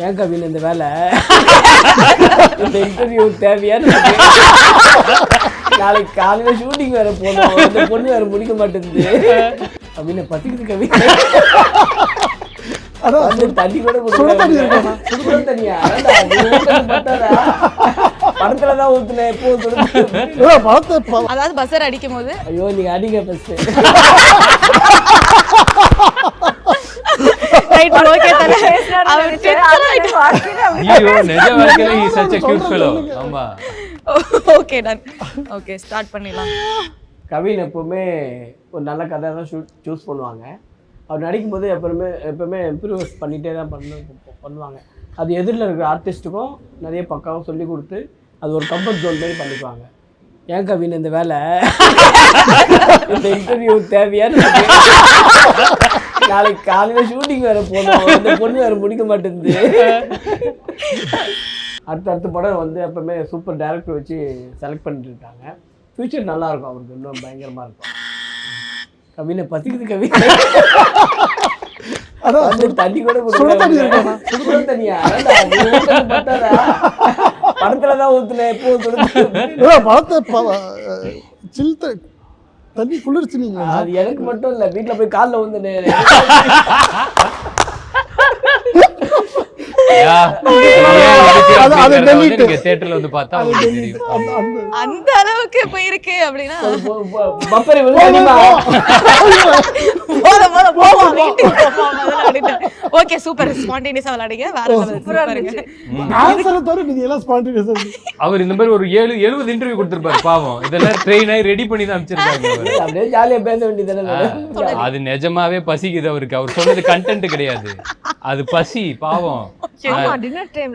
ஏன் கவின் இந்த வேலை இந்த இன்டர்வியூ தேவையான நாளைக்கு காலையில் ஷூட்டிங் வேற போனோம், அந்த பொண்ணு வேற முடிக்க மாட்டேங்குது அப்படின்னு பசிக்குது கவி. அதான் தண்ணி கூட கொடுக்க தண்ணியா படத்துலதான் ஊத்துனேன் எப்போ அதாவது பஸ்ஸர் அடிக்கும் போது ஐயோ நீங்க அடிங்க bus. Okay done. Okay start பண்ணிடலாம். கவின் எப்பவுமே ஒரு நல்ல கதை தான் சூஸ் பண்ணுவாங்க. அவர் நடிக்கும்போது எப்பவுமே இம்ப்ரூவ் பண்ணிகிட்டே தான் பண்ணுவாங்க. அது எதிரில் இருக்கிற ஆர்டிஸ்ட்டுக்கும் நிறைய பக்காவும் சொல்லி கொடுத்து அது ஒரு கம்ஃபர்ட் ஜோன் மாதிரி பண்ணிக்குவாங்க. ஏன் கவின் இந்த வேலை இந்த இன்டர்வியூ தேவையான நாளைக்கு காலையில் ஷூட்டிங் வேற போனோம், அந்த பொண்ணு வேற முடிக்க மாட்டேங்குது. அடுத்த படம் வந்து எப்பவுமே சூப்பர் டைரக்டர் வச்சு செலக்ட் பண்ணிட்டு இருக்காங்க. ஃபியூச்சர் நல்லா இருக்கும், அவருக்கு இன்னும் பயங்கரமாக இருக்கும். கவினை பசிக்குது கவி. அதான் தண்ணி கூட கொடுக்க தண்ணியா படத்துலதான் ஊத்துனேன் எப்போ படத்தை தண்ணி குளிர்ச்சி. நீங்க அது எனக்கு மட்டும் இல்ல, வீட்டுல போய் காலில் வந்து அந்த அளவுக்கு போயிருக்கு அப்படின்னா ஓகே சூப்பர் ஸ்பான்டேனியஸா விளையாடுங்க. வேற அவர் இந்த மாதிரி ஒரு 70 இன்டர்வியூ கொடுத்திருப்பாரு பாவம். இதெல்லாம் ட்ரெயின் ஆகி ரெடி பண்ணி தான் அமைச்சிருக்காங்க. அப்படியே ஜாலியா பேச வேண்டியது. அது நிஜமாவே பசிக்குது அவருக்கு. அவர் சொன்னது கண்டென்ட் கிடையாது, அது பசி பாவம்.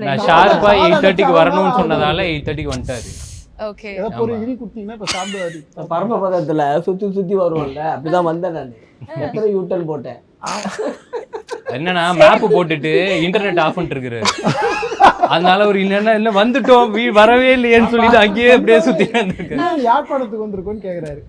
நான் ஷார்ப்பா 8:30க்கு வரணும்னு சொன்னதால 8:30க்கு வந்துட்டாரு. ஓகே பரமபதத்துல சுத்தி வருவோம்ல, அப்படிதான் வந்தேன் நான். எத்தனை யூட்டன் போட்டேன். என்னன்னா மேப் போட்டுட்டு இன்டர்நெட் ஆஃப் பண்ணிட்டு இருக்காரு. அதனால ஒரு இல்ல வந்துட்டோம் வரவே இல்லையேன்னு சொல்லிட்டு அங்கேயே அப்படியே சுத்தி யாழ்ப்பாணத்துக்கு வந்திருக்கோன்னு கேக்குறாரு.